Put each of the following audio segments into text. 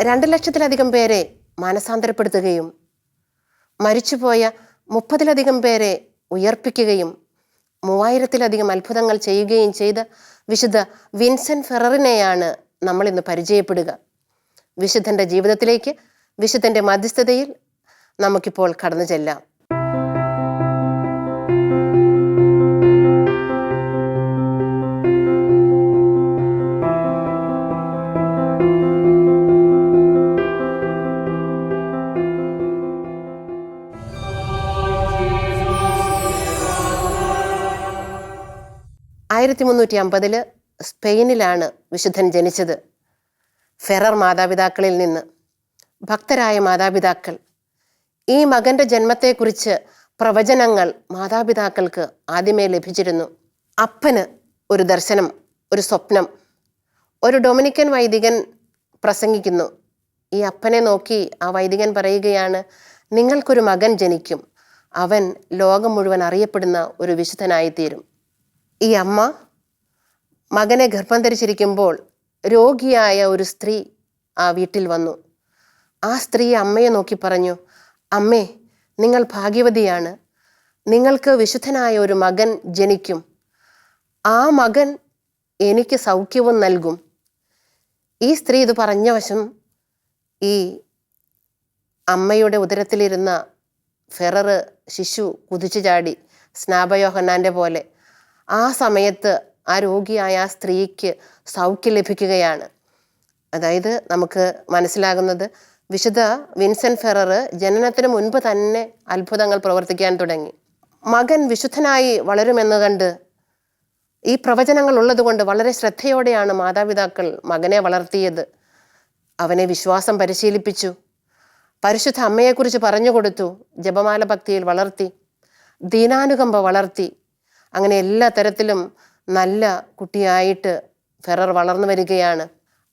2 ലക്ഷത്തിലധികം പേരെ മാനസാന്തരപ്പെടുത്തുകയും മരിച്ചുപോയ 30-ലധികം പേരെ ഉയർപ്പിക്കുകയും 3000-ലധികം അത്ഭുതങ്ങൾ ചെയ്യുകയും ചെയ്ത വിശുദ്ധ വിൻസെന്റ് ഫെററിനെയാണ് നമ്മൾ ഇന്ന് പരിചയപ്പെടുക. വിശുദ്ധന്റെ ജീവിതത്തിലേക്ക് വിശുദ്ധന്റെ മധ്യസ്ഥതയിൽ നമുക്കിപ്പോൾ കടന്നു ചെല്ലാം. സ്പെയിനിലാണ് വിശുദ്ധൻ ജനിച്ചത്. ഫെറർ മാതാപിതാക്കളിൽ നിന്ന് ഭക്തരായ മാതാപിതാക്കൾ. ഈ മകന്റെ ജന്മത്തെക്കുറിച്ച് പ്രവചനങ്ങൾ മാതാപിതാക്കൾക്ക് ആദ്യമേ ലഭിച്ചിരുന്നു. അപ്പന് ഒരു ദർശനം, ഒരു സ്വപ്നം. ഒരു ഡൊമിനിക്കൻ വൈദികൻ പ്രസംഗിക്കുന്നു. ഈ അപ്പനെ നോക്കി ആ വൈദികൻ പറയുകയാണ്, നിങ്ങൾക്കൊരു മകൻ ജനിക്കും, അവൻ ലോകം മുഴുവൻ അറിയപ്പെടുന്ന ഒരു വിശുദ്ധനായിത്തീരും. ഈ അമ്മ മകനെ ഗർഭം ധരിച്ചിരിക്കുമ്പോൾ രോഗിയായ ഒരു സ്ത്രീ ആ വീട്ടിൽ വന്നു. ആ സ്ത്രീ അമ്മയെ നോക്കി പറഞ്ഞു, അമ്മേ, നിങ്ങൾ ഭാഗ്യവതിയാണ്, നിങ്ങൾക്ക് വിശുദ്ധനായ ഒരു മകൻ ജനിക്കും, ആ മകൻ എനിക്ക് സൗഖ്യവും നൽകും. ഈ സ്ത്രീ ഇത് പറഞ്ഞ വശം ഈ അമ്മയുടെ ഉദരത്തിലിരുന്ന ഫെറർ ശിശു കുതിച്ചു ചാടി, സ്നാപയോഹന്നാൻ്റെ പോലെ. ആ സമയത്ത് ആ രോഗിയായ ആ സ്ത്രീക്ക് സൗഖ്യം ലഭിക്കുകയാണ്. അതായത് നമുക്ക് മനസ്സിലാകുന്നത് വിശുദ്ധ വിൻസെന്റ് ഫെറർ ജനനത്തിന് മുൻപ് തന്നെ അത്ഭുതങ്ങൾ പ്രവർത്തിക്കാൻ തുടങ്ങി. മകൻ വിശുദ്ധനായി വളരുമെന്ന് കണ്ട്, ഈ പ്രവചനങ്ങൾ ഉള്ളതുകൊണ്ട് വളരെ ശ്രദ്ധയോടെയാണ് മാതാപിതാക്കൾ മകനെ വളർത്തിയത്. അവനെ വിശ്വാസം പരിശീലിപ്പിച്ചു, പരിശുദ്ധ അമ്മയെക്കുറിച്ച് പറഞ്ഞു കൊടുത്തു, ജപമാല ഭക്തിയിൽ വളർത്തി, ദീനാനുകമ്പ വളർത്തി. അങ്ങനെ എല്ലാ തരത്തിലും നല്ല കുട്ടിയായിട്ട് ഫെറർ വളർന്നു വരികയാണ്.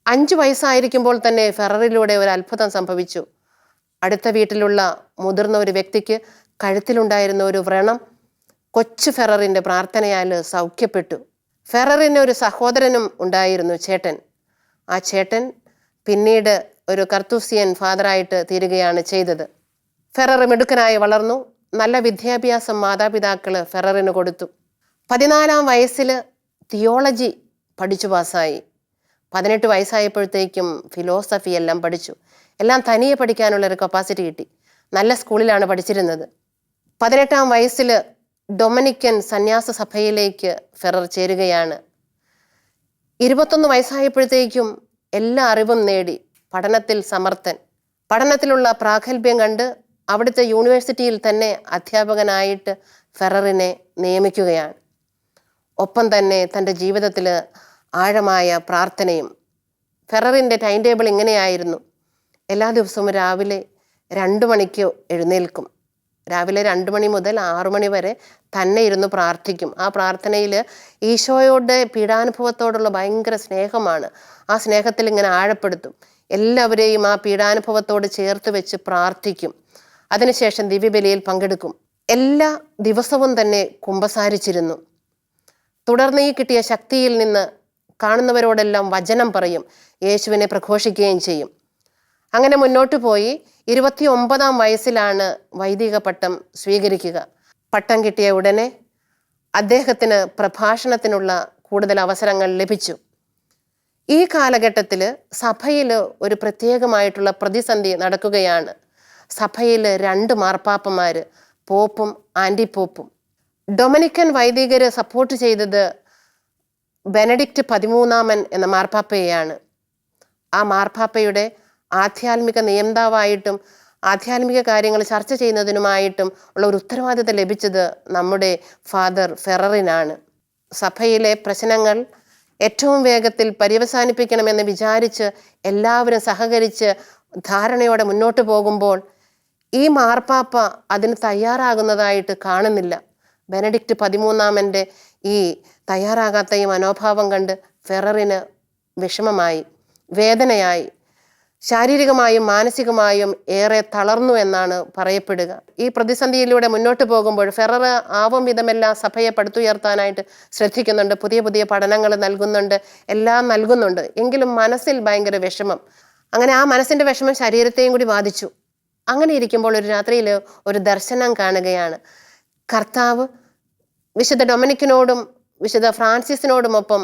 5 വയസ്സായിരിക്കുമ്പോൾ തന്നെ ഫെററിലൂടെ ഒരു അത്ഭുതം സംഭവിച്ചു. അടുത്ത വീട്ടിലുള്ള മുതിർന്ന ഒരു വ്യക്തിക്ക് കഴുത്തിലുണ്ടായിരുന്ന ഒരു വ്രണം കൊച്ചു ഫെററിൻ്റെ പ്രാർത്ഥനയാൽ സൗഖ്യപ്പെട്ടു. ഫെററിന് ഒരു സഹോദരനും ഉണ്ടായിരുന്നു, ചേട്ടൻ. ആ ചേട്ടൻ പിന്നീട് ഒരു കർത്തൂസിയൻ ഫാദറായിട്ട് തീരുകയാണ് ചെയ്തത്. ഫെറർ മിടുക്കനായി വളർന്നു. നല്ല വിദ്യാഭ്യാസം മാതാപിതാക്കൾ ഫെററിന് കൊടുത്തു. 14-ാം വയസ്സിൽ തിയോളജി പഠിച്ചു പാസ്സായി. 18 വയസ്സായപ്പോഴത്തേക്കും ഫിലോസഫി എല്ലാം പഠിച്ചു. എല്ലാം തനിയെ പഠിക്കാനുള്ളൊരു കപ്പാസിറ്റി കിട്ടി. നല്ല സ്കൂളിലാണ് പഠിച്ചിരുന്നത്. 18-ാം വയസ്സിൽ ഡൊമിനിക്കൻ സന്യാസ സഭയിലേക്ക് ഫെറർ ചേരുകയാണ്. 21 വയസ്സായപ്പോഴത്തേക്കും എല്ലാ അറിവും നേടി, പഠനത്തിൽ സമർത്ഥൻ. പഠനത്തിലുള്ള പ്രാഗൽഭ്യം കണ്ട് അവിടുത്തെ യൂണിവേഴ്സിറ്റിയിൽ തന്നെ അധ്യാപകനായിട്ട് ഫെററിനെ നിയമിക്കുകയാണ്. ഒപ്പം തന്നെ തൻ്റെ ജീവിതത്തിൽ ആഴമായ പ്രാർത്ഥനയും. ഫെററിൻ്റെ ടൈം ടേബിൾ ഇങ്ങനെയായിരുന്നു: എല്ലാ ദിവസവും രാവിലെ 2 മണിക്ക് എഴുന്നേൽക്കും. രാവിലെ 2 മണി മുതൽ 6 മണി വരെ തന്നെ ഇരുന്ന് പ്രാർത്ഥിക്കും. ആ പ്രാർത്ഥനയിൽ ഈശോയുടെ പീഡാനുഭവത്തോടുള്ള ഭയങ്കര സ്നേഹമാണ്. ആ സ്നേഹത്തിൽ ഇങ്ങനെ ആഴപ്പെടുത്തും. എല്ലാവരെയും ആ പീഡാനുഭവത്തോട് ചേർത്ത് വെച്ച് പ്രാർത്ഥിക്കും. അതിനുശേഷം ദിവ്യബലിയിൽ പങ്കെടുക്കും. എല്ലാ ദിവസവും തന്നെ കുമ്പസാരിച്ചിരുന്നു. തുടർന്ന് ഈ കിട്ടിയ ശക്തിയിൽ നിന്ന് കാണുന്നവരോടെല്ലാം വചനം പറയും, യേശുവിനെ പ്രഘോഷിക്കുകയും ചെയ്യും. അങ്ങനെ മുന്നോട്ട് പോയി 29-ാം വയസ്സിലാണ് വൈദിക പട്ടം സ്വീകരിക്കുക. പട്ടം കിട്ടിയ ഉടനെ അദ്ദേഹത്തിന് പ്രഭാഷണത്തിനുള്ള കൂടുതൽ അവസരങ്ങൾ ലഭിച്ചു. ഈ കാലഘട്ടത്തിൽ സഭയിൽ ഒരു പ്രത്യേകമായിട്ടുള്ള പ്രതിസന്ധി നടക്കുകയാണ്. സഭയിൽ 2 മാർപ്പാപ്പന്മാർ, പോപ്പും ആൻറ്റി പോപ്പും. ഡൊമിനിക്കൻ വൈദികർ സപ്പോർട്ട് ചെയ്തത് ബെനഡിക്റ്റ് 13 എന്ന മാർപ്പാപ്പയെയാണ്. ആ മാർപ്പാപ്പയുടെ ആധ്യാത്മിക നിയന്താവായിട്ടും ആധ്യാത്മിക കാര്യങ്ങൾ ചർച്ച ചെയ്യുന്നതിനുമായിട്ടും ഉള്ള ഒരു ഉത്തരവാദിത്തം ലഭിച്ചത് നമ്മുടെ ഫാദർ ഫെററിനാണ്. സഭയിലെ പ്രശ്നങ്ങൾ ഏറ്റവും വേഗത്തിൽ പര്യവസാനിപ്പിക്കണമെന്ന് വിചാരിച്ച് എല്ലാവരും സഹകരിച്ച് ധാരണയോടെ മുന്നോട്ട് പോകുമ്പോൾ ഈ മാർപ്പാപ്പ അതിന് തയ്യാറാകുന്നതായിട്ട് കാണുന്നില്ല. ബെനഡിക്റ്റ് 13 ഈ തയ്യാറാകാത്ത ഈ മനോഭാവം കണ്ട് ഫെററിന് വിഷമമായി, വേദനയായി. ശാരീരികമായും മാനസികമായും ഏറെ തളർന്നു എന്നാണ് പറയപ്പെടുക. ഈ പ്രതിസന്ധിയിലൂടെ മുന്നോട്ട് പോകുമ്പോൾ ഫെറർ ആവും വിധമെല്ലാം സഭയെ പടുത്തുയർത്താനായിട്ട് ശ്രദ്ധിക്കുന്നുണ്ട്. പുതിയ പുതിയ പഠനങ്ങൾ നൽകുന്നുണ്ട്, എല്ലാം നൽകുന്നുണ്ട്. എങ്കിലും മനസ്സിൽ ഭയങ്കര വിഷമം. അങ്ങനെ ആ മനസ്സിൻ്റെ വിഷമം ശരീരത്തെയും കൂടി ബാധിച്ചു. അങ്ങനെ ഇരിക്കുമ്പോൾ ഒരു രാത്രിയിൽ ഒരു ദർശനം കാണുകയാണ്. കർത്താവ് വിശുദ്ധ ഡൊമിനിക്കിനോടും വിശുദ്ധ ഫ്രാൻസിസിനോടുമൊപ്പം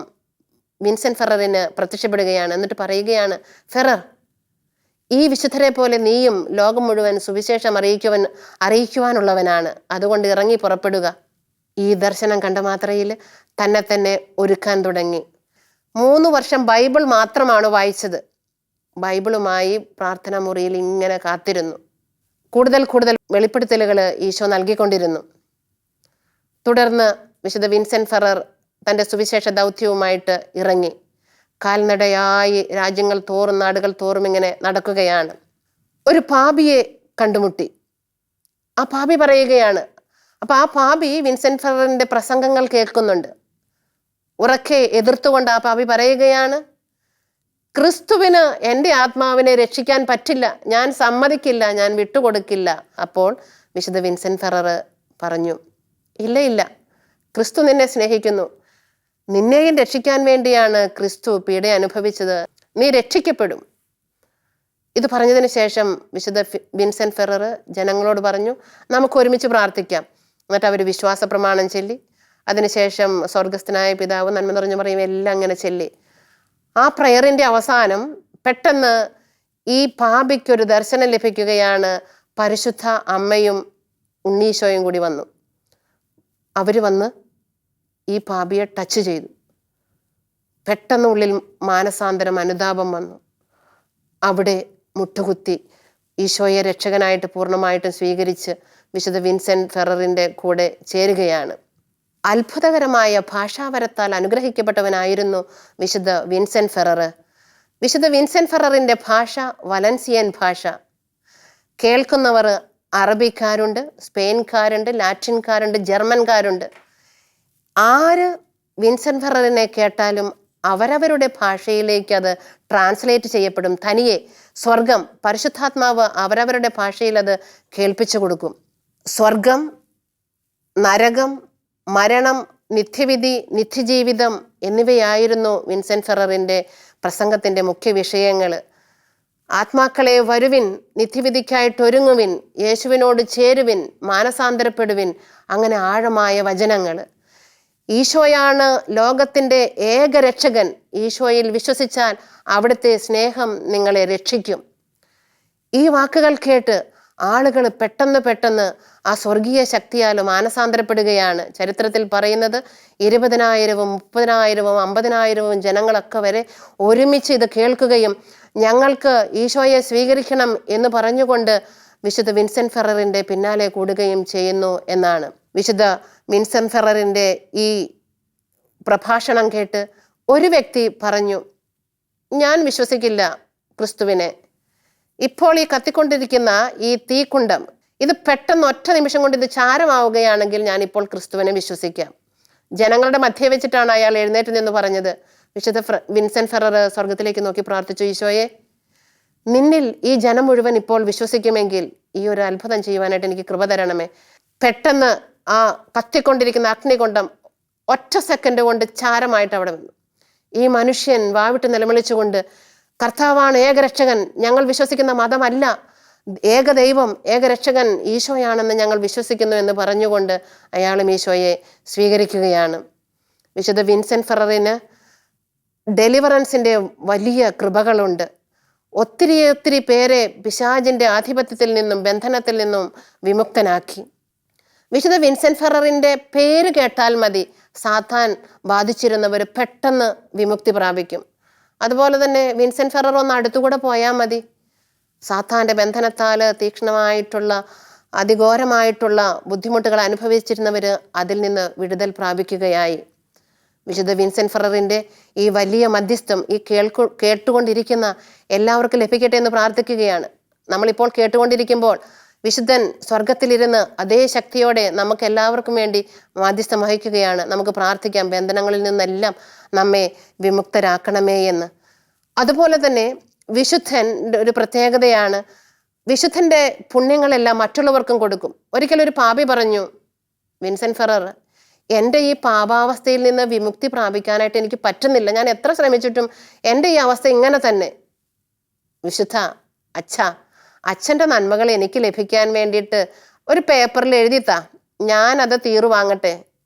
വിൻസെന്റ് ഫെററിന് പ്രത്യക്ഷപ്പെടുകയാണ്. എന്നിട്ട് പറയുകയാണ്, ഫെറർ, ഈ വിശുദ്ധരെ പോലെ നീയും ലോകം മുഴുവൻ സുവിശേഷം അറിയിക്കുവാനുള്ളവനാണ്. അതുകൊണ്ട് ഇറങ്ങി പുറപ്പെടുക. ഈ ദർശനം കണ്ട മാത്രയിൽ തന്നെ ഒരുക്കാൻ തുടങ്ങി. 3 വർഷം ബൈബിൾ മാത്രമാണ് വായിച്ചത്. ബൈബിളുമായി പ്രാർത്ഥനാ മുറിയിൽ ഇങ്ങനെ കാത്തിരുന്നു. കൂടുതൽ വെളിപ്പെടുത്തലുകൾ ഈശോ നൽകിക്കൊണ്ടിരുന്നു. തുടർന്ന് വിശുദ്ധ വിൻസെന്റ് ഫെറർ തൻ്റെ സുവിശേഷ ദൗത്യവുമായിട്ട് ഇറങ്ങി. കാൽനടയായി രാജ്യങ്ങൾ തോറും നാടുകൾ തോറും ഇങ്ങനെ നടക്കുകയാണ്. ഒരു പാപിയെ കണ്ടുമുട്ടി. ആ പാപി പറയുകയാണ്. അപ്പം ആ പാപി വിൻസെന്റ് ഫെററിൻ്റെ പ്രസംഗങ്ങൾ കേൾക്കുന്നുണ്ട്. ഉറക്കെ എതിർത്തുകൊണ്ട് ആ പാപി പറയുകയാണ്, ക്രിസ്തുവിന് എൻ്റെ ആത്മാവിനെ രക്ഷിക്കാൻ പറ്റില്ല, ഞാൻ സമ്മതിക്കില്ല, ഞാൻ വിട്ടുകൊടുക്കില്ല. അപ്പോൾ വിശുദ്ധ വിൻസെന്റ് ഫെറർ പറഞ്ഞു, ഇല്ല, ക്രിസ്തു നിന്നെ സ്നേഹിക്കുന്നു. നിന്നെയും രക്ഷിക്കാൻ വേണ്ടിയാണ് ക്രിസ്തു പീഡ അനുഭവിച്ചത്. നീ രക്ഷിക്കപ്പെടും. ഇത് പറഞ്ഞതിന് ശേഷം വിശുദ്ധ വിൻസെന്റ് ഫെറർ ജനങ്ങളോട് പറഞ്ഞു, നമുക്ക് ഒരുമിച്ച് പ്രാർത്ഥിക്കാം. എന്നിട്ട് അവർ വിശ്വാസ പ്രമാണം ചൊല്ലി. അതിനുശേഷം സ്വർഗസ്ഥനായ പിതാവ് നന്മ നിറഞ്ഞു പറയും എല്ലാം അങ്ങനെ ചൊല്ലി. ആ പ്രയറിൻ്റെ അവസാനം പെട്ടെന്ന് ഈ പാപിക്കൊരു ദർശനം ലഭിക്കുകയാണ്. പരിശുദ്ധ അമ്മയും ഉണ്ണീശോയും കൂടി വന്നു. അവർ വന്ന് ഈ പാപിയെ ടച്ച് ചെയ്തു. പെട്ടെന്ന് ഉള്ളിൽ മാനസാന്തരം, അനുതാപം വന്നു. അവിടെ മുട്ടുകുത്തി ഈശോയെ രക്ഷകനായിട്ട് പൂർണ്ണമായിട്ടും സ്വീകരിച്ച് വിശുദ്ധ വിൻസെന്റ് ഫെററിൻ്റെ കൂടെ ചേരുകയാണ്. അത്ഭുതകരമായ ഭാഷാവരത്താൽ അനുഗ്രഹിക്കപ്പെട്ടവനായിരുന്നു വിശുദ്ധ വിൻസെന്റ് ഫെറർ. വിശുദ്ധ വിൻസെന്റ് ഫെററിൻ്റെ ഭാഷ വലൻസിയൻ ഭാഷ. കേൾക്കുന്നവർ അറബിക്കാരുണ്ട്, സ്പെയിൻകാരുണ്ട്, ലാറ്റിൻകാരുണ്ട്, ജർമ്മൻകാരുണ്ട്. ആര് വിൻസെന്റ് ഫെററിനെ കേട്ടാലും അവരവരുടെ ഭാഷയിലേക്ക് അത് ട്രാൻസ്ലേറ്റ് ചെയ്യപ്പെടും. തനിയെ സ്വർഗം, പരിശുദ്ധാത്മാവ് അവരവരുടെ ഭാഷയിൽ അത് കേൾപ്പിച്ചു കൊടുക്കും. സ്വർഗം, നരകം, മരണം, നിത്യവിധി, നിത്യജീവിതം എന്നിവയായിരുന്നു വിൻസെന്റ് ഫെററിൻ്റെ പ്രസംഗത്തിൻ്റെ മുഖ്യ വിഷയങ്ങൾ. ആത്മാക്കളെ വരുവിൻ, നിത്യവിധിക്കായിട്ട് ഒരുങ്ങുവിൻ, യേശുവിനോട് ചേരുവിൻ, മാനസാന്തരപ്പെടുവിൻ, അങ്ങനെ ആഴമായ വചനങ്ങൾ. ഈശോയാണ് ലോകത്തിൻ്റെ ഏക രക്ഷകൻ. ഈശോയിൽ വിശ്വസിച്ചാൽ അവിടുത്തെ സ്നേഹം നിങ്ങളെ രക്ഷിക്കും. ഈ വാക്കുകൾ കേട്ട് ആളുകൾ പെട്ടെന്ന് ആ സ്വർഗീയ ശക്തിയാൽ മാനസാന്തരപ്പെടുകയാണ്. ചരിത്രത്തിൽ പറയുന്നത് 20,000-ഉം 30,000-ഉം 50,000-ഉം ജനങ്ങളൊക്കെ വരെ ഒരുമിച്ച് ഇത് കേൾക്കുകയും ഞങ്ങൾക്ക് ഈശോയെ സ്വീകരിക്കണം എന്ന് പറഞ്ഞുകൊണ്ട് വിശുദ്ധ വിൻസെന്റ് ഫെററിൻ്റെ പിന്നാലെ കൂടുകയും ചെയ്യുന്നു എന്നാണ്. വിശുദ്ധ വിൻസെന്റ് ഫെററിൻ്റെ ഈ പ്രഭാഷണം കേട്ട് ഒരു വ്യക്തി പറഞ്ഞു, ഞാൻ വിശ്വസിക്കില്ല ക്രിസ്തുവിനെ. ഇപ്പോൾ ഈ കത്തിക്കൊണ്ടിരിക്കുന്ന ഈ തീക്കുണ്ടം ഇത് പെട്ടെന്ന് ഒറ്റ നിമിഷം കൊണ്ട് ഇത് ചാരമാവുകയാണെങ്കിൽ ഞാനിപ്പോൾ ക്രിസ്തുവിനെ വിശ്വസിക്കാം. ജനങ്ങളുടെ മധ്യേ വെച്ചിട്ടാണ് അയാൾ എഴുന്നേറ്റ് നിന്ന് പറഞ്ഞത്. വിശുദ്ധ വിൻസെന്റ് ഫെറർ സ്വർഗത്തിലേക്ക് നോക്കി പ്രാർത്ഥിച്ചു, ഈശോയെ, നിന്നിൽ ഈ ജനം മുഴുവൻ ഇപ്പോൾ വിശ്വസിക്കുമെങ്കിൽ ഈ ഒരു അത്ഭുതം ചെയ്യുവാനായിട്ട് എനിക്ക് കൃപ തരണമേ. പെട്ടെന്ന് ആ കത്തിക്കൊണ്ടിരിക്കുന്ന അഗ്നികുണ്ഡം ഒറ്റ സെക്കൻഡ് കൊണ്ട് ചാരമായിട്ട് അവിടെ വന്നു. ഈ മനുഷ്യൻ വാവിട്ട് നിലവിളിച്ചുകൊണ്ട്, കർത്താവാണ് ഏകരക്ഷകൻ, ഞങ്ങൾ വിശ്വസിക്കുന്ന മതമല്ല, ഏകദൈവം, ഏകരക്ഷകൻ ഈശോയാണെന്ന് ഞങ്ങൾ വിശ്വസിക്കുന്നു എന്ന് പറഞ്ഞുകൊണ്ട് അയാളും ഈശോയെ സ്വീകരിക്കുകയാണ്. വിശുദ്ധ വിൻസെന്റ് ഫെററിന് ഡെലിവറൻസിൻ്റെ വലിയ കൃപകളുണ്ട്. ഒത്തിരി പേരെ പിശാചിൻ്റെ ആധിപത്യത്തിൽ നിന്നും ബന്ധനത്തിൽ നിന്നും വിമുക്തനാക്കി. വിശുദ്ധ വിൻസെന്റ് ഫെററിൻ്റെ പേര് കേട്ടാൽ മതി സാത്താൻ ബാധിച്ചിരുന്നവർ പെട്ടെന്ന് വിമുക്തി പ്രാപിക്കും. അതുപോലെ തന്നെ വിൻസെന്റ് ഫെറർ ഒന്ന് അടുത്തുകൂടെ പോയാൽ മതി, സാത്താൻ്റെ ബന്ധനത്താൽ തീക്ഷ്ണമായിട്ടുള്ള അതിഘോരമായിട്ടുള്ള ബുദ്ധിമുട്ടുകൾ അനുഭവിച്ചിരുന്നവർ അതിൽ നിന്ന് വിടുതൽ പ്രാപിക്കുകയായി. വിശുദ്ധ വിൻസെന്റ് ഫെററിൻ്റെ ഈ വലിയ മധ്യസ്ഥം ഈ കേട്ടുകൊണ്ടിരിക്കുന്ന എല്ലാവർക്കും ലഭിക്കട്ടെ എന്ന് പ്രാർത്ഥിക്കുകയാണ്. നമ്മളിപ്പോൾ കേട്ടുകൊണ്ടിരിക്കുമ്പോൾ വിശുദ്ധൻ സ്വർഗത്തിലിരുന്ന് അതേ ശക്തിയോടെ നമുക്ക് എല്ലാവർക്കും വേണ്ടി മാധ്യസ്ഥം വഹിക്കുകയാണ്. നമുക്ക് പ്രാർത്ഥിക്കാം, ബന്ധനങ്ങളിൽ നിന്നെല്ലാം നമ്മെ വിമുക്തരാക്കണമേ എന്ന്. അതുപോലെ തന്നെ വിശുദ്ധൻ്റെ ഒരു പ്രത്യേകതയാണ്, വിശുദ്ധൻ്റെ പുണ്യങ്ങളെല്ലാം മറ്റുള്ളവർക്കും കൊടുക്കും. ഒരിക്കലൊരു പാപി പറഞ്ഞു, വിൻസെന്റ് ഫെറർ, എൻ്റെ ഈ പാപാവസ്ഥയിൽ നിന്ന് വിമുക്തി പ്രാപിക്കാനായിട്ട് എനിക്ക് പറ്റുന്നില്ല, ഞാൻ എത്ര ശ്രമിച്ചിട്ടും എൻ്റെ ഈ അവസ്ഥ ഇങ്ങനെ തന്നെ. വിശുദ്ധ അച്ഛൻ്റെ നന്മകൾ എനിക്ക് ലഭിക്കാൻ വേണ്ടിയിട്ട് ഒരു പേപ്പറിൽ എഴുതിത്താ, ഞാനത് തീറു വാങ്ങട്ടെ.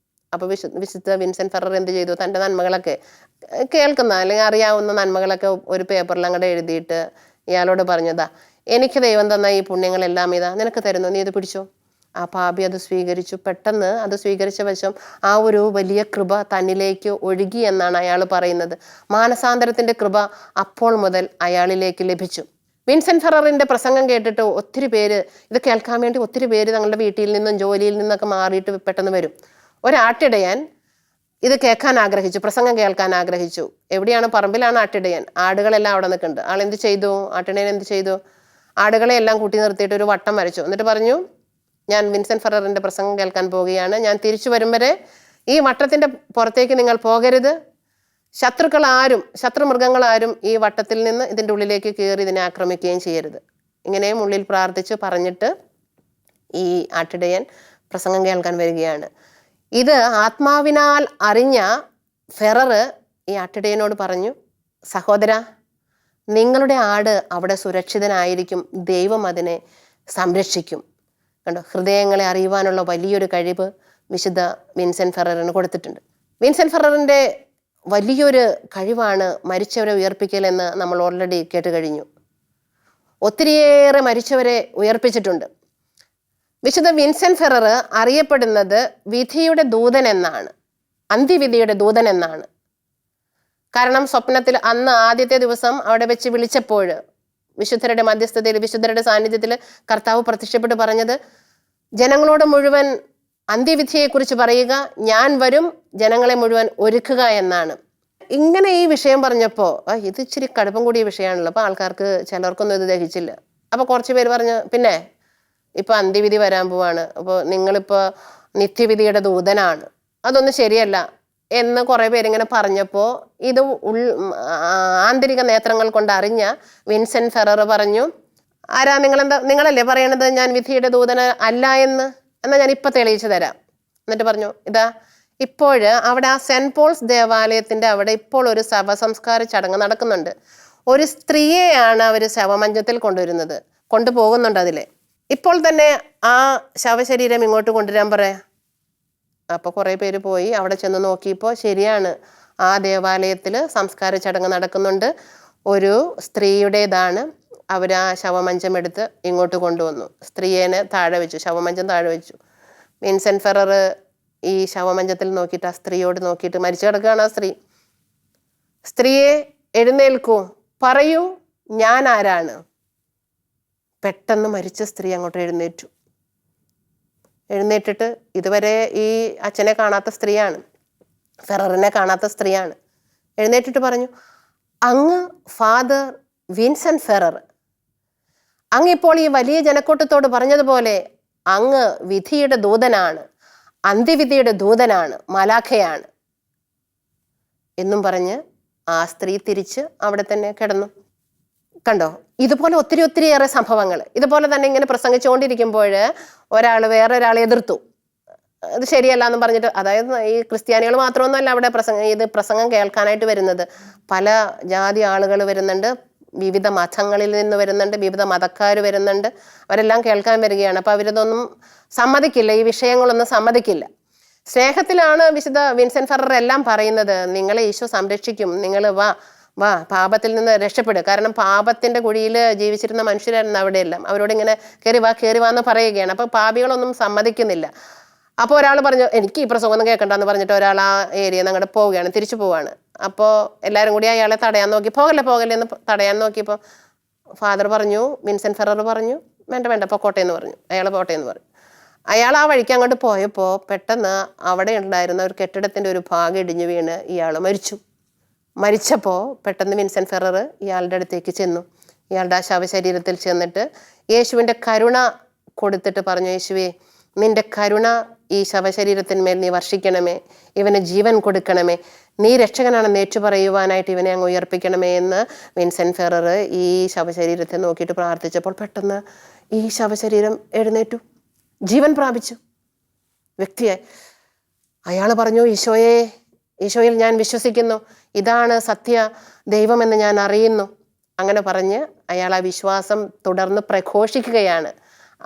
അപ്പോൾ വിശുദ്ധ വിൻസെന്റ് ഫെറർ എന്ത് ചെയ്തു? തൻ്റെ നന്മകളൊക്കെ കേൾക്കുന്ന അല്ലെങ്കിൽ അറിയാവുന്ന നന്മകളൊക്കെ ഒരു പേപ്പറിൽ അങ്ങോട്ട് എഴുതിയിട്ട് ഇയാളോട് പറഞ്ഞതാ, എനിക്ക് ദൈവം തന്ന ഈ പുണ്യങ്ങളെല്ലാം ഇതാ നിനക്ക് തരുന്നു, നീ ഇത് പിടിച്ചോ. ആ പാപി അത് സ്വീകരിച്ചു. പെട്ടെന്ന് അത് സ്വീകരിച്ച വശം ആ ഒരു വലിയ കൃപ തന്നിലേക്ക് ഒഴുകി എന്നാണ് അയാൾ പറയുന്നത്. മാനസാന്തരത്തിൻ്റെ കൃപ അപ്പോൾ മുതൽ അയാളിലേക്ക് ലഭിച്ചു. വിൻസെന്റ് ഫെററിൻ്റെ പ്രസംഗം കേട്ടിട്ട് ഒത്തിരി പേര്, ഇത് കേൾക്കാൻ വേണ്ടി ഒത്തിരി പേര് തങ്ങളുടെ വീട്ടിൽ നിന്നും ജോലിയിൽ നിന്നൊക്കെ മാറിയിട്ട് പെട്ടെന്ന് വരും. ഒരാട്ടിടയൻ ഇത് കേൾക്കാൻ ആഗ്രഹിച്ചു, പ്രസംഗം കേൾക്കാൻ ആഗ്രഹിച്ചു. എവിടെയാണ്? പറമ്പിലാണ് ആട്ടിടയൻ. ആടുകളെല്ലാം അവിടെ നിൽക്കുന്നുണ്ട്. ആളെന്ത് ചെയ്തു? ആട്ടിടയൻ എന്ത് ചെയ്തു? ആടുകളെ എല്ലാം കൂട്ടി നിർത്തിയിട്ട് ഒരു വട്ടം വരച്ചു. എന്നിട്ട് പറഞ്ഞു, ഞാൻ വിൻസെന്റ് ഫെററിൻ്റെ പ്രസംഗം കേൾക്കാൻ പോവുകയാണ്, ഞാൻ തിരിച്ചു വരും വരെ ഈ വട്ടത്തിൻ്റെ പുറത്തേക്ക് നിങ്ങൾ പോകരുത്. ശത്രുമൃഗങ്ങളാരും ഈ വട്ടത്തിൽ നിന്ന് ഇതിൻ്റെ ഉള്ളിലേക്ക് കയറി ഇതിനെ ആക്രമിക്കുകയും ചെയ്യരുത്. ഇങ്ങനെയും ഉള്ളിൽ പ്രാർത്ഥിച്ച് പറഞ്ഞിട്ട് ഈ ആട്ടിടയൻ പ്രസംഗം കേൾക്കാൻ വരികയാണ്. ഇത് ആത്മാവിനാൽ അറിഞ്ഞ ഫെറർ ഈ ആട്ടിടയനോട് പറഞ്ഞു, സഹോദര, നിങ്ങളുടെ ആട് അവിടെ സുരക്ഷിതനായിരിക്കും, ദൈവം അതിനെ സംരക്ഷിക്കും. കണ്ടോ, ഹൃദയങ്ങളെ അറിയുവാനുള്ള വലിയൊരു കഴിവ് വിശുദ്ധ വിൻസെന്റ് ഫെററിന് കൊടുത്തിട്ടുണ്ട്. വിൻസെന്റ് ഫെററിൻ്റെ വലിയൊരു കഴിവാണ് മരിച്ചവരെ ഉയർപ്പിക്കൽ എന്ന് നമ്മൾ ഓൾറെഡി കേട്ട് കഴിഞ്ഞു. ഒത്തിരിയേറെ മരിച്ചവരെ ഉയർപ്പിച്ചിട്ടുണ്ട്. വിശുദ്ധ വിൻസെന്റ് ഫെറർ അറിയപ്പെടുന്നത് വിധിയുടെ ദൂതൻ എന്നാണ്, അന്ത്യവിധിയുടെ ദൂതൻ എന്നാണ്. കാരണം സ്വപ്നത്തിൽ അന്ന് ആദ്യത്തെ ദിവസം അവിടെ വെച്ച് വിളിച്ചപ്പോൾ വിശുദ്ധരുടെ മധ്യസ്ഥതയിൽ, വിശുദ്ധരുടെ സാന്നിധ്യത്തിൽ കർത്താവ് പ്രത്യക്ഷപ്പെട്ട് പറഞ്ഞത്, ജനങ്ങളോട് മുഴുവൻ അന്ത്യവിധിയെക്കുറിച്ച് പറയുക, ഞാൻ വരും, ജനങ്ങളെ മുഴുവൻ ഒരുക്കുക എന്നാണ്. ഇങ്ങനെ ഈ വിഷയം പറഞ്ഞപ്പോൾ ഇത് ഇച്ചിരി കടുപ്പം കൂടിയ വിഷയമാണല്ലോ, അപ്പോൾ ആൾക്കാർക്ക് ചിലർക്കൊന്നും ഇത് ദഹിച്ചില്ല. അപ്പോൾ കുറച്ച് പേര് പറഞ്ഞു, പിന്നെ ഇപ്പോൾ അന്ത്യവിധി വരാൻ പോവാണ്, അപ്പോൾ നിങ്ങളിപ്പോൾ നിത്യവിധിയുടെ ദൂതനാണ്, അതൊന്നും ശരിയല്ല എന്ന് കുറേ പേരിങ്ങനെ പറഞ്ഞപ്പോൾ ഇത് ആന്തരിക നേത്രങ്ങൾ കൊണ്ട് അറിഞ്ഞ വിൻസെന്റ് ഫെറർ പറഞ്ഞു, ആരാ നിങ്ങളല്ലേ പറയണത് ഞാൻ വിധിയുടെ ദൂതന അല്ല എന്ന്? എന്നാൽ ഞാൻ ഇപ്പം തെളിയിച്ചു തരാം. എന്നിട്ട് പറഞ്ഞു, ഇതാ ഇപ്പോൾ അവിടെ ആ സെൻറ്റ് പോൾസ് ദേവാലയത്തിൻ്റെ അവിടെ ഇപ്പോൾ ഒരു ശവസംസ്കാര ചടങ്ങ് നടക്കുന്നുണ്ട്. ഒരു സ്ത്രീയെയാണ് അവർ ശവമഞ്ചത്തിൽ കൊണ്ടുപോകുന്നുണ്ട്. അതിലെ ഇപ്പോൾ തന്നെ ആ ശവശരീരം ഇങ്ങോട്ട് കൊണ്ടുവരാൻ പറയാം. അപ്പോൾ കുറേ പേര് പോയി അവിടെ ചെന്ന് നോക്കിയപ്പോൾ ശരിയാണ്, ആ ദേവാലയത്തിൽ സംസ്കാര ചടങ്ങ് നടക്കുന്നുണ്ട്. ഒരു സ്ത്രീയുടേതാണ്. അവർ ആ ശവമഞ്ചം എടുത്ത് ഇങ്ങോട്ട് കൊണ്ടുവന്നു. സ്ത്രീയെ താഴെ വെച്ചു, ശവമഞ്ചം താഴെ വെച്ചു. വിൻസെന്റ് ഫെറർ ഈ ശവമഞ്ചത്തിൽ നോക്കിയിട്ട് ആ സ്ത്രീയോട് നോക്കിയിട്ട്, മരിച്ചു കിടക്കുകയാണ് ആ സ്ത്രീ, സ്ത്രീയെ എഴുന്നേൽക്കൂ, പറയൂ ഞാൻ ആരാണ്. പെട്ടെന്ന് മരിച്ച സ്ത്രീ അങ്ങോട്ട് എഴുന്നേറ്റിട്ട്, ഇതുവരെ ഈ അച്ഛനെ കാണാത്ത സ്ത്രീയാണ്, ഫെററിനെ കാണാത്ത സ്ത്രീയാണ്. എഴുന്നേറ്റിട്ട് പറഞ്ഞു, അങ്ങ് ഫാദർ വിൻസെന്റ് ഫെറർ, അങ്ങ് ഇപ്പോൾ ഈ വലിയ ജനക്കൂട്ടത്തോട് പറഞ്ഞതുപോലെ അങ്ങ് വിധിയുടെ ദൂതനാണ്, അന്ത്യവിധിയുടെ ദൂതനാണ്, മലാഖയാണ് എന്നും പറഞ്ഞ് ആ സ്ത്രീ തിരിച്ച് അവിടെ തന്നെ കിടന്നു. കണ്ടോ, ഇതുപോലെ ഒത്തിരിയേറെ സംഭവങ്ങൾ. ഇതുപോലെ തന്നെ ഇങ്ങനെ പ്രസംഗിച്ചുകൊണ്ടിരിക്കുമ്പോൾ വേറൊരാളെ എതിർത്തു. അത് ശരിയല്ല എന്ന് പറഞ്ഞിട്ട്, അതായത് ഈ ക്രിസ്ത്യാനികൾ മാത്രമൊന്നുമല്ല അവിടെ പ്രസംഗം കേൾക്കാനായിട്ട് വരുന്നത്. പല ജാതി ആളുകൾ വരുന്നുണ്ട്, വിവിധ മതങ്ങളിൽ നിന്ന് വരുന്നുണ്ട്, വിവിധ മതക്കാർ വരുന്നുണ്ട്. അവരെല്ലാം കേൾക്കാൻ വരികയാണ്. അപ്പോൾ അവരിതൊന്നും സമ്മതിക്കില്ല, ഈ വിഷയങ്ങളൊന്നും സമ്മതിക്കില്ല. സ്നേഹത്തിലാണ് വിശുദ്ധ വിൻസെന്റ് ഫെറർ എല്ലാം പറയുന്നത്. നിങ്ങളെ ഈശോ സംരക്ഷിക്കും, നിങ്ങൾ വാ പാപത്തിൽ നിന്ന് രക്ഷപ്പെടുക. കാരണം പാപത്തിൻ്റെ കുഴിയിൽ ജീവിച്ചിരുന്ന മനുഷ്യരായിരുന്നു അവിടെയെല്ലാം. അവരോട് ഇങ്ങനെ കയറി വാ എന്ന് പറയുകയാണ്. അപ്പോൾ പാപികളൊന്നും സമ്മതിക്കുന്നില്ല. അപ്പോൾ ഒരാൾ പറഞ്ഞു, എനിക്ക് ഈ പ്രസംഗമൊന്നും കേൾക്കണ്ടെന്ന് പറഞ്ഞിട്ട് ഒരാൾ ആ ഏരിയയിൽ നിന്ന് അങ്ങോട്ട് പോവുകയാണ്, തിരിച്ചു പോവുകയാണ്. അപ്പോൾ എല്ലാവരും കൂടി അയാളെ തടയാൻ നോക്കി, പോകല്ലേ എന്ന് തടയാൻ നോക്കിയപ്പോൾ ഫാദർ പറഞ്ഞു, വിൻസെന്റ് ഫെറർ പറഞ്ഞു, വേണ്ട പൊക്കോട്ടെ എന്ന് പറഞ്ഞു. അയാൾ പോട്ടെ എന്ന് പറഞ്ഞു. അയാൾ ആ വഴിക്ക് അങ്ങോട്ട് പോയപ്പോൾ പെട്ടെന്ന് അവിടെ ഉണ്ടായിരുന്ന ഒരു കെട്ടിടത്തിൻ്റെ ഒരു ഭാഗം ഇടിഞ്ഞു വീണ് ഇയാൾ മരിച്ചപ്പോൾ പെട്ടെന്ന് വിൻസെന്റ് ഫെറർ ഇയാളുടെ അടുത്തേക്ക് ചെന്നു. ഇയാളുടെ ആ ശവശരീരത്തിൽ ചെന്നിട്ട് യേശുവിൻ്റെ കരുണ കൊടുത്തിട്ട് പറഞ്ഞു, യേശുവേ, നിന്റെ കരുണ ഈ ശവശരീരത്തിന്മേൽ നീ വർഷിക്കണമേ, ഇവന് ജീവൻ കൊടുക്കണമേ, നീ രക്ഷകനാണെന്ന് ഏറ്റുപറയുവാനായിട്ട് ഇവനെ അങ്ങ് ഉയർപ്പിക്കണമേ എന്ന് വിൻസെന്റ് ഫെറർ ഈ ശവശരീരത്തെ നോക്കിയിട്ട് പ്രാർത്ഥിച്ചപ്പോൾ പെട്ടെന്ന് ഈ ശവശരീരം എഴുന്നേറ്റു, ജീവൻ പ്രാപിച്ചു വ്യക്തിയെ. അയാൾ പറഞ്ഞു, ഈശോയിൽ ഞാൻ വിശ്വസിക്കുന്നു, ഇതാണ് സത്യ ദൈവമെന്ന് ഞാൻ അറിയുന്നു, അങ്ങനെ പറഞ്ഞ് അയാൾ ആ വിശ്വാസം തുടർന്ന് പ്രഘോഷിക്കുകയാണ്.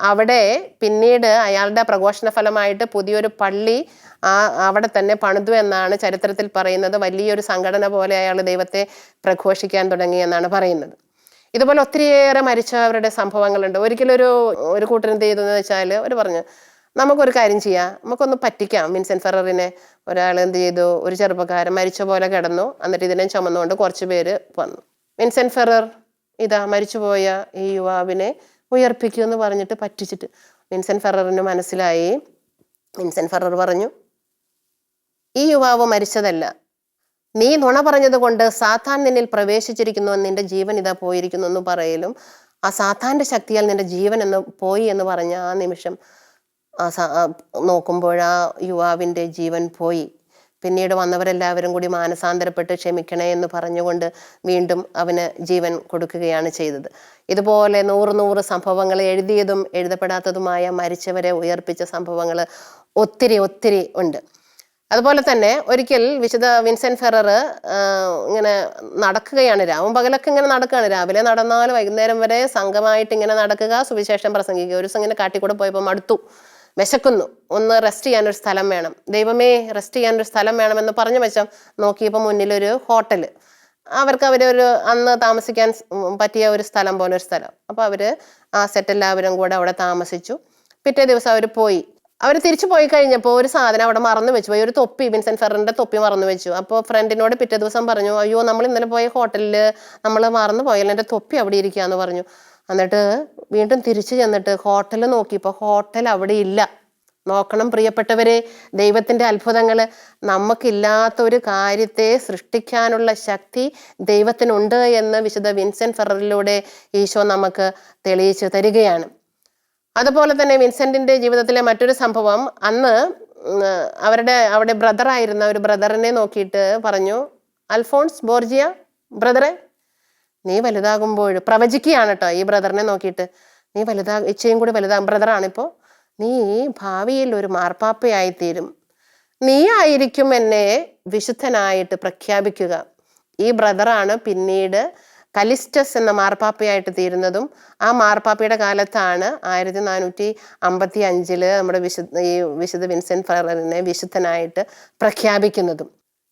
അവിടെ പിന്നീട് അയാളുടെ പ്രഘോഷണ ഫലമായിട്ട് പുതിയൊരു പള്ളി അവിടെ തന്നെ പണിതു എന്നാണ് ചരിത്രത്തിൽ പറയുന്നത്. വലിയൊരു സംഘടന പോലെ അയാൾ ദൈവത്തെ പ്രഘോഷിക്കാൻ തുടങ്ങി എന്നാണ് പറയുന്നത്. ഇതുപോലെ ഒത്തിരിയേറെ മരിച്ചവരുടെ സംഭവങ്ങളുണ്ട്. ഒരു കൂട്ടർ എന്ത് ചെയ്തെന്ന് വെച്ചാൽ അവർ പറഞ്ഞു, നമുക്കൊരു കാര്യം ചെയ്യാം, നമുക്കൊന്ന് പറ്റിക്കാം വിൻസെന്റ് ഫെററിനെ. ഒരാൾ എന്ത് ചെയ്തു, ഒരു ചെറുപ്പക്കാരൻ മരിച്ച പോലെ കിടന്നു, എന്നിട്ട് ഇതിനെ ചുമന്നുകൊണ്ട് കുറച്ച് പേര് വന്നു. വിൻസെന്റ് ഫെറർ ഇതാ മരിച്ചുപോയ ഈ യുവാവിനെ ഉയർപ്പിക്കുമെന്ന് പറഞ്ഞിട്ട് പറ്റിച്ചിട്ട് വിൻസെന്റ് ഫെററിന് മനസ്സിലായി. വിൻസെന്റ് ഫെറർ പറഞ്ഞു, ഈ യുവാവ് മരിച്ചതല്ല, നീ നുണ പറഞ്ഞത് കൊണ്ട് സാത്താൻ നിന്നിൽ പ്രവേശിച്ചിരിക്കുന്നു, നിന്റെ ജീവൻ ഇതാ പോയിരിക്കുന്നു എന്ന് പറയലും ആ സാത്താന്റെ ശക്തിയാൽ നിന്റെ ജീവൻ എന്ന് പോയി എന്ന് പറഞ്ഞ ആ നിമിഷം നോക്കുമ്പോൾ ആ യുവാവിൻ്റെ ജീവൻ പോയി. പിന്നീട് വന്നവരെല്ലാവരും കൂടി മാനസാന്തരപ്പെട്ട് ക്ഷമിക്കണേ എന്ന് പറഞ്ഞുകൊണ്ട് വീണ്ടും അവന് ജീവൻ കൊടുക്കുകയാണ് ചെയ്തത്. ഇതുപോലെ 100 സംഭവങ്ങൾ, എഴുതിയതും എഴുതപ്പെടാത്തതുമായ മരിച്ചവരെ ഉയർപ്പിച്ച സംഭവങ്ങൾ ഒത്തിരി ഉണ്ട്. അതുപോലെ തന്നെ ഒരിക്കൽ വിശുദ്ധ വിൻസെന്റ് ഫെറർ ഇങ്ങനെ നടക്കുകയാണ്, രാവും പകലൊക്കെ ഇങ്ങനെ നടക്കുകയാണ്. രാവിലെ നടന്നാൽ വൈകുന്നേരം വരെ സംഘമായിട്ട് ഇങ്ങനെ നടക്കുക, സുവിശേഷം പ്രസംഗിക്കുക. ഒരു ദിവസം ഇങ്ങനെ കാട്ടിക്കൂടെ പോയപ്പോൾ മടുത്തു, വിശക്കുന്നു, ഒന്ന് റെസ്റ്റ് ചെയ്യാനൊരു സ്ഥലം വേണം, ദൈവമേ റെസ്റ്റ് ചെയ്യാനൊരു സ്ഥലം വേണമെന്ന് പറഞ്ഞു വെച്ചാൽ നോക്കിയപ്പോൾ മുന്നിലൊരു ഹോട്ടൽ, അവരൊരു അന്ന് താമസിക്കാൻ പറ്റിയ ഒരു സ്ഥലം പോലെ ഒരു സ്ഥലം. അപ്പോൾ ആ സെറ്റ് എല്ലാവരും കൂടെ അവിടെ താമസിച്ചു. പിറ്റേ ദിവസം അവർ തിരിച്ചു പോയി കഴിഞ്ഞപ്പോൾ ഒരു സാധനം അവിടെ മറന്നു വെച്ചു പോയി, ഒരു തൊപ്പി, വിൻസെന്റ് ഫെററിന്റെ തൊപ്പി മറന്നു വെച്ചു. അപ്പോൾ ഫ്രണ്ടിനോട് പിറ്റേ ദിവസം പറഞ്ഞു, അയ്യോ നമ്മൾ ഇന്നലെ പോയ ഹോട്ടലിൽ നമ്മൾ മറന്നു പോയല്ലോ, എൻ്റെ തൊപ്പി അവിടെ ഇരിക്കുകയെന്ന് പറഞ്ഞു. എന്നിട്ട് വീണ്ടും തിരിച്ചു ചെന്നിട്ട് ഹോട്ടൽ നോക്കിയപ്പോൾ ഹോട്ടൽ അവിടെ ഇല്ല. നോക്കണം പ്രിയപ്പെട്ടവരെ, ദൈവത്തിൻ്റെ അത്ഭുതങ്ങൾ. നമുക്കില്ലാത്ത ഒരു കാര്യത്തെ സൃഷ്ടിക്കാനുള്ള ശക്തി ദൈവത്തിനുണ്ട് എന്ന് വിശുദ്ധ വിൻസെന്റ് ഫെററിലൂടെ ഈശോ നമുക്ക് തെളിയിച്ചു തരികയാണ്. അതുപോലെ തന്നെ വിൻസെന്റിന്റെ ജീവിതത്തിലെ മറ്റൊരു സംഭവം, അന്ന് അവിടെ ബ്രദറായിരുന്ന ഒരു ബ്രദറിനെ നോക്കിയിട്ട് പറഞ്ഞു, അൽഫോൺസ് ബോർജിയ ബ്രദറെ, നീ വലുതാകുമ്പോൾ, പ്രവചിക്കുകയാണ് കേട്ടോ ഈ ബ്രദറിനെ നോക്കിയിട്ട്, നീ ഇച്ചയും കൂടി ബ്രദറാണിപ്പോൾ, നീ ഭാവിയിൽ ഒരു മാർപ്പാപ്പയായിത്തീരും, നീ ആയിരിക്കും എന്നെ വിശുദ്ധനായിട്ട് പ്രഖ്യാപിക്കുക. ഈ ബ്രദറാണ് പിന്നീട് കലിസ്റ്റസ് എന്ന മാർപ്പാപ്പയായിട്ട് തീരുന്നതും ആ മാർപ്പാപ്പയുടെ കാലത്താണ് 1455 നമ്മുടെ വിശുദ്ധ വിൻസെന്റ് ഫെററിനെ വിശുദ്ധനായിട്ട് പ്രഖ്യാപിക്കുന്നതും.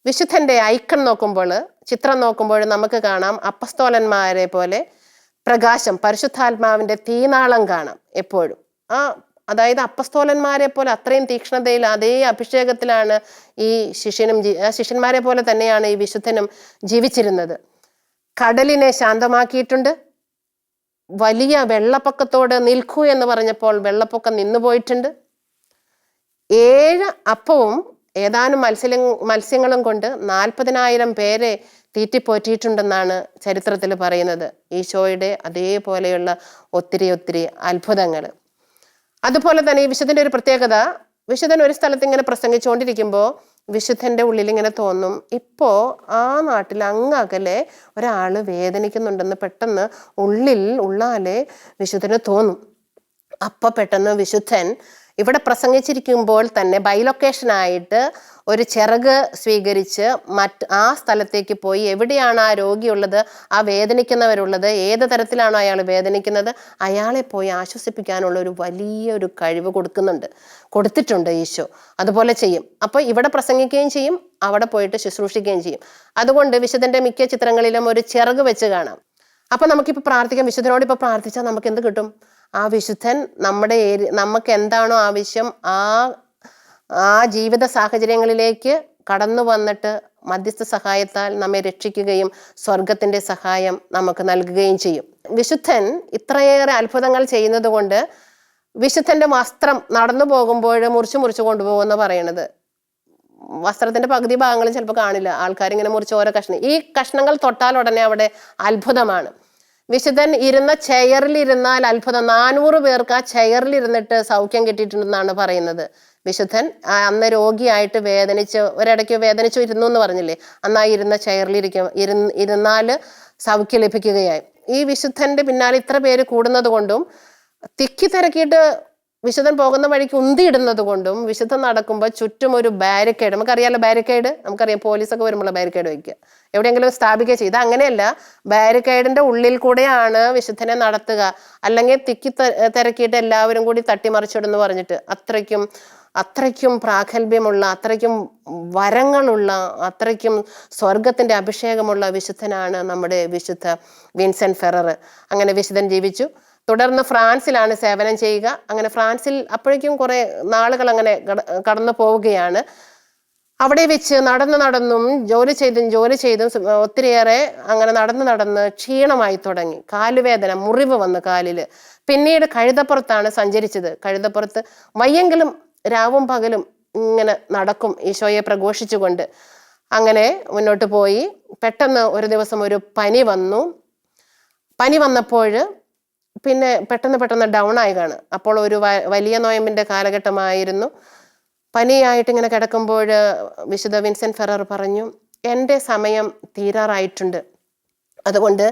വിശുദ്ധന്റെ ഐക്കൺ നോക്കുമ്പോൾ, ചിത്രം നോക്കുമ്പോൾ നമുക്ക് കാണാം അപ്പസ്തോലന്മാരെ പോലെ പ്രകാശം, പരിശുദ്ധാത്മാവിന്റെ തീനാളം കാണാം എപ്പോഴും. അതായത് അപ്പസ്തോലന്മാരെ പോലെ അത്രയും തീക്ഷ്ണതയിൽ അതേ അഭിഷേകത്തിലാണ് ഈ ശിഷ്യന്മാരെ പോലെ തന്നെയാണ് ഈ വിശുദ്ധനും ജീവിച്ചിരുന്നത്. കടലിനെ ശാന്തമാക്കിയിട്ടുണ്ട്. വലിയ വെള്ളപ്പൊക്കത്തോട് നിൽക്കൂ എന്ന് പറഞ്ഞപ്പോൾ വെള്ളപ്പൊക്കം നിന്നുപോയിട്ടുണ്ട്. 7 അപ്പവും ഏതാനും മത്സ്യങ്ങളും കൊണ്ട് 40,000 പേരെ തീറ്റിപ്പോറ്റിയിട്ടുണ്ടെന്നാണ് ചരിത്രത്തിൽ പറയുന്നത്. ഈശോയുടെ അതേപോലെയുള്ള ഒത്തിരി അത്ഭുതങ്ങൾ. അതുപോലെ തന്നെ ഈ വിശുദ്ധന്റെ ഒരു പ്രത്യേകത, വിശുദ്ധൻ ഒരു സ്ഥലത്ത് ഇങ്ങനെ പ്രസംഗിച്ചുകൊണ്ടിരിക്കുമ്പോൾ വിശുദ്ധന്റെ ഉള്ളിൽ ഇങ്ങനെ തോന്നും, ഇപ്പോ ആ നാട്ടിൽ അങ്ങകലെ ഒരാള് വേദനിക്കുന്നുണ്ടെന്ന് പെട്ടെന്ന് ഉള്ളാലെ വിശുദ്ധന് തോന്നും. അപ്പൊ പെട്ടെന്ന് വിശുദ്ധൻ ഇവിടെ പ്രസംഗിച്ചിരിക്കുമ്പോൾ തന്നെ ബൈലൊക്കേഷനായിട്ട് ഒരു ചിറക് സ്വീകരിച്ച് ആ സ്ഥലത്തേക്ക് പോയി എവിടെയാണ് ആ രോഗിയുള്ളത്, ആ വേദനിക്കുന്നവരുള്ളത്, ഏത് തരത്തിലാണോ അയാൾ വേദനിക്കുന്നത്, അയാളെ പോയി ആശ്വസിപ്പിക്കാനുള്ള ഒരു വലിയൊരു കഴിവ് കൊടുത്തിട്ടുണ്ട് ഈശോ. അതുപോലെ ചെയ്യും. അപ്പോൾ ഇവിടെ പ്രസംഗിക്കുകയും ചെയ്യും, അവിടെ പോയിട്ട് ശുശ്രൂഷിക്കുകയും ചെയ്യും. അതുകൊണ്ട് വിശുദ്ധന്റെ മിക്ക ചിത്രങ്ങളിലും ഒരു ചിറക് വെച്ച് കാണാം. അപ്പൊ നമുക്കിപ്പോൾ പ്രാർത്ഥിക്കാം, വിശുദ്ധനോട് ഇപ്പോൾ പ്രാർത്ഥിച്ചാൽ നമുക്ക് എന്ത് കിട്ടും? ആ വിശുദ്ധൻ നമുക്ക് എന്താണോ ആവശ്യം ആ ജീവിത സാഹചര്യങ്ങളിലേക്ക് കടന്നു വന്നിട്ട് മധ്യസ്ഥ സഹായത്താൽ നമ്മെ രക്ഷിക്കുകയും സ്വർഗത്തിന്റെ സഹായം നമുക്ക് നൽകുകയും ചെയ്യും. വിശുദ്ധൻ ഇത്രയേറെ അത്ഭുതങ്ങൾ ചെയ്യുന്നത് കൊണ്ട് വിശുദ്ധന്റെ വസ്ത്രം നടന്നു പോകുമ്പോൾ മുറിച്ച് കൊണ്ടുപോകുമെന്ന് പറയണത്. വസ്ത്രത്തിന്റെ പകുതി ഭാഗങ്ങളും ചിലപ്പോൾ കാണില്ല, ആൾക്കാരിങ്ങനെ മുറിച്ച് ഓരോ കഷ്ണം, ഈ കഷ്ണങ്ങൾ തൊട്ടാൽ ഉടനെ അവിടെ അത്ഭുതമാണ്. വിശുദ്ധൻ ഇരുന്ന ചെയറിലിരുന്നാൽ അത്ഭുതം. 400 പേർക്ക് ആ ചെയറിലിരുന്നിട്ട് സൗഖ്യം കിട്ടിയിട്ടുണ്ടെന്നാണ് പറയുന്നത്. വിശുദ്ധൻ അന്ന് രോഗിയായിട്ട് ഒരിടയ്ക്ക് വേദനിച്ചു ഇരുന്നു എന്ന് പറഞ്ഞില്ലേ, അന്ന് ആ ഇരുന്ന ഇരുന്നാൽ സൗഖ്യം ലഭിക്കുകയായി. ഈ വിശുദ്ധന്റെ പിന്നാലെ ഇത്ര പേര് കൂടുന്നത് കൊണ്ടും തിക്കി തിരക്കിയിട്ട് വിശുദ്ധൻ പോകുന്ന വഴിക്ക് ഉന്തിയിടുന്നത് കൊണ്ടും വിശുദ്ധൻ നടക്കുമ്പോൾ ചുറ്റും ഒരു ബാരിക്കേഡ്, നമുക്കറിയാമല്ലോ ബാരിക്കേഡ്, നമുക്കറിയാം പോലീസൊക്കെ വരുമ്പോൾ ബാരിക്കേഡ് വയ്ക്കുക, എവിടെയെങ്കിലും സ്ഥാപിക്കുക ചെയ്ത്. അങ്ങനെയല്ല, ബാരിക്കേഡിന്റെ ഉള്ളിൽ കൂടെയാണ് വിശുദ്ധനെ നടത്തുക. അല്ലെങ്കിൽ തിക്കി തിരക്കിയിട്ട് എല്ലാവരും കൂടി തട്ടിമറിച്ചിടുന്നു പറഞ്ഞിട്ട് അത്രയ്ക്കും പ്രാഗൽഭ്യമുള്ള, അത്രയ്ക്കും വരങ്ങളുള്ള, അത്രയ്ക്കും സ്വർഗത്തിന്റെ അഭിഷേകമുള്ള വിശുദ്ധനാണ് നമ്മുടെ വിശുദ്ധ വിൻസെന്റ് ഫെറർ. അങ്ങനെ വിശുദ്ധൻ ജീവിച്ചു. തുടർന്ന് ഫ്രാൻസിലാണ് സേവനം ചെയ്യുക. അങ്ങനെ ഫ്രാൻസിൽ അപ്പോഴേക്കും കുറെ നാളുകൾ അങ്ങനെ കടന്നു പോവുകയാണ്. അവിടെ വെച്ച് നടന്നും ജോലി ചെയ്തും ഒത്തിരിയേറെ അങ്ങനെ നടന്ന് ക്ഷീണമായി തുടങ്ങി. കാലുവേദന, മുറിവ് വന്നു കാലില്. പിന്നീട് കഴുതപ്പുറത്താണ് സഞ്ചരിച്ചത്. കഴുതപ്പുറത്ത് വയ്യെങ്കിലും രാവും പകലും ഇങ്ങനെ നടക്കും ഈശോയെ പ്രഘോഷിച്ചുകൊണ്ട്. അങ്ങനെ മുന്നോട്ട് പോയി. പെട്ടെന്ന് ഒരു ദിവസം ഒരു പനി വന്നു. പനി വന്നപ്പോൾ പിന്നെ പെട്ടെന്ന് ഡൗൺ ആയി കാണും. അപ്പോൾ ഒരു വലിയ നോയമ്പിന്റെ കാലഘട്ടമായിരുന്നു. പനിയായിട്ട് ഇങ്ങനെ കിടക്കുമ്പോൾ വിശുദ്ധ വിൻസെന്റ് ഫെറർ പറഞ്ഞു, എൻ്റെ സമയം തീരാറായിട്ടുണ്ട്, അതുകൊണ്ട്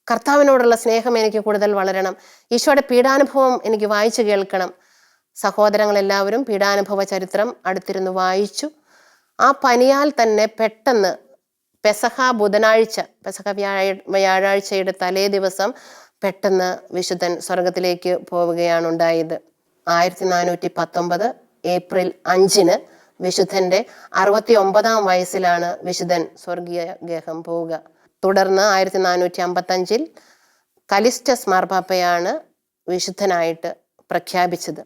കർത്താവിനോടുള്ള സ്നേഹം എനിക്ക് കൂടുതൽ വളരണം, ഈശോയുടെ പീഡാനുഭവം എനിക്ക് വായിച്ചു കേൾക്കണം. സഹോദരങ്ങളെല്ലാവരും പീഡാനുഭവ ചരിത്രം അടുത്തിരുന്ന് വായിച്ചു. ആ പനിയാൽ തന്നെ പെട്ടെന്ന് പെസഹ ബുധനാഴ്ച, പെസഹ വ്യാഴാഴ്ചയുടെ തലേ ദിവസം പെട്ടെന്ന് വിശുദ്ധൻ സ്വർഗത്തിലേക്ക് പോവുകയാണ് ഉണ്ടായത്. 1419 ഏപ്രിൽ 5 വിശുദ്ധന്റെ 69-ാം വയസ്സിലാണ് വിശുദ്ധൻ സ്വർഗീയ ഗേഹം പോവുക. തുടർന്ന് 1455 കലിസ്റ്റസ് മാർപ്പാപ്പയാണ് വിശുദ്ധനായിട്ട് പ്രഖ്യാപിച്ചത്.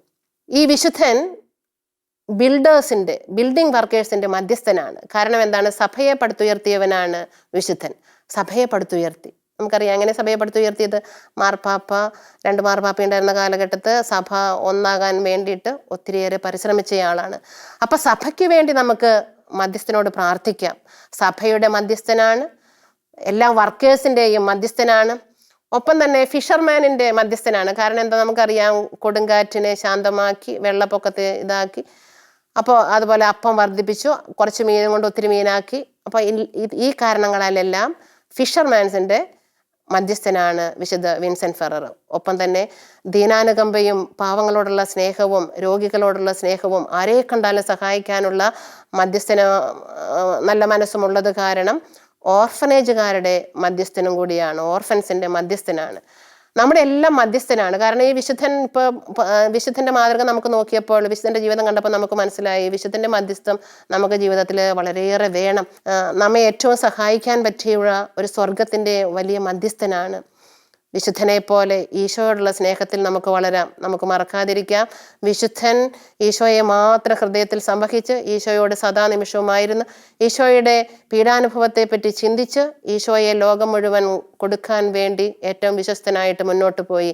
ഈ വിശുദ്ധൻ ബിൽഡിംഗ് വർക്കേഴ്സിന്റെ മധ്യസ്ഥനാണ്. കാരണം എന്താണ്? സഭയെ പടുത്തുയർത്തിയവനാണ് വിശുദ്ധൻ. സഭയെ പടുത്തുയർത്തി, നമുക്കറിയാം. അങ്ങനെ സഭയെ പടുത്തുയർത്തിയത് മാർപ്പാപ്പ, 2 മാർപ്പാപ്പ ഉണ്ടായിരുന്ന കാലഘട്ടത്ത് സഭ ഒന്നാകാൻ വേണ്ടിയിട്ട് ഒത്തിരിയേറെ പരിശ്രമിച്ചയാളാണ്. അപ്പൊ സഭയ്ക്ക് വേണ്ടി നമുക്ക് മധ്യസ്ഥനോട് പ്രാർത്ഥിക്കാം. സഭയുടെ മധ്യസ്ഥനാണ്, എല്ലാ വർക്കേഴ്സിന്റെയും മധ്യസ്ഥനാണ്, ഒപ്പം തന്നെ ഫിഷർമാനിന്റെ മധ്യസ്ഥനാണ്. കാരണം എന്താ? നമുക്കറിയാം, കൊടുങ്കാറ്റിനെ ശാന്തമാക്കി, വെള്ളപ്പൊക്കത്തെ ഇതാക്കി, അപ്പോൾ അതുപോലെ അപ്പം വർദ്ധിപ്പിച്ചു, കുറച്ച് മീൻ കൊണ്ട് ഒത്തിരി മീനാക്കി. അപ്പോൾ ഈ കാരണങ്ങളാലെല്ലാം ഫിഷർമാൻസിന്റെ മധ്യസ്ഥനാണ് വിശുദ്ധ വിൻസെന്റ് ഫെറർ. ഒപ്പം തന്നെ ദീനാനുകമ്പയും പാവങ്ങളോടുള്ള സ്നേഹവും രോഗികളോടുള്ള സ്നേഹവും ആരെ കണ്ടാലും സഹായിക്കാനുള്ള മധ്യസ്ഥന നല്ല മനസ്സുമുള്ളത് കാരണം ഓർഫനേജുകാരുടെ മധ്യസ്ഥനും കൂടിയാണ്, ഓർഫൻസിന്റെ മധ്യസ്ഥനാണ്. നമ്മുടെ എല്ലാം മധ്യസ്ഥനാണ്. കാരണം ഈ വിശുദ്ധന്റെ മാതൃക നമുക്ക് നോക്കിയപ്പോൾ, വിശുദ്ധന്റെ ജീവിതം കണ്ടപ്പോൾ നമുക്ക് മനസ്സിലായി, വിശുദ്ധന്റെ മധ്യസ്ഥം നമുക്ക് ജീവിതത്തിൽ വളരെയേറെ വേണം. നമ്മെ ഏറ്റവും സഹായിക്കാൻ പറ്റിയ ഒരു സ്വർഗത്തിന്റെ വലിയ മധ്യസ്ഥനാണ്. വിശുദ്ധനെ പോലെ ഈശോയോടുള്ള സ്നേഹത്തിൽ നമുക്ക് വളരാം, നമുക്ക് മറക്കാതിരിക്കാം. വിശുദ്ധൻ ഈശോയെ മാത്രം ഹൃദയത്തിൽ സംവഹിച്ച് ഈശോയോട് സദാ നിമിഷവുമായിരുന്നു. ഈശോയുടെ പീഡാനുഭവത്തെ പറ്റി ചിന്തിച്ച് ഈശോയെ ലോകം മുഴുവൻ കൊടുക്കാൻ വേണ്ടി ഏറ്റവും വിശ്വസ്തനായിട്ട് മുന്നോട്ട് പോയി.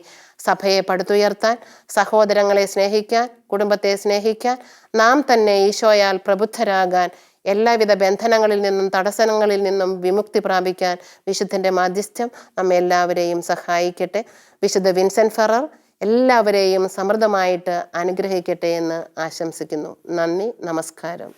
സഭയെ പടുത്തുയർത്താൻ, സഹോദരങ്ങളെ സ്നേഹിക്കാൻ, കുടുംബത്തെ സ്നേഹിക്കാൻ, നാം തന്നെ ഈശോയാൽ പ്രബുദ്ധരാകാൻ, എല്ലാവിധ ബന്ധനങ്ങളിൽ നിന്നും തടസ്സങ്ങളിൽ നിന്നും വിമുക്തി പ്രാപിക്കാൻ വിശുദ്ധന്റെ മാധ്യസ്ഥ്യം നമ്മെ എല്ലാവരെയും സഹായിക്കട്ടെ. വിശുദ്ധ വിൻസെന്റ് ഫെറർ എല്ലാവരെയും സമൃദ്ധമായിട്ട് അനുഗ്രഹിക്കട്ടെ എന്ന് ആശംസിക്കുന്നു. നന്ദി, നമസ്കാരം.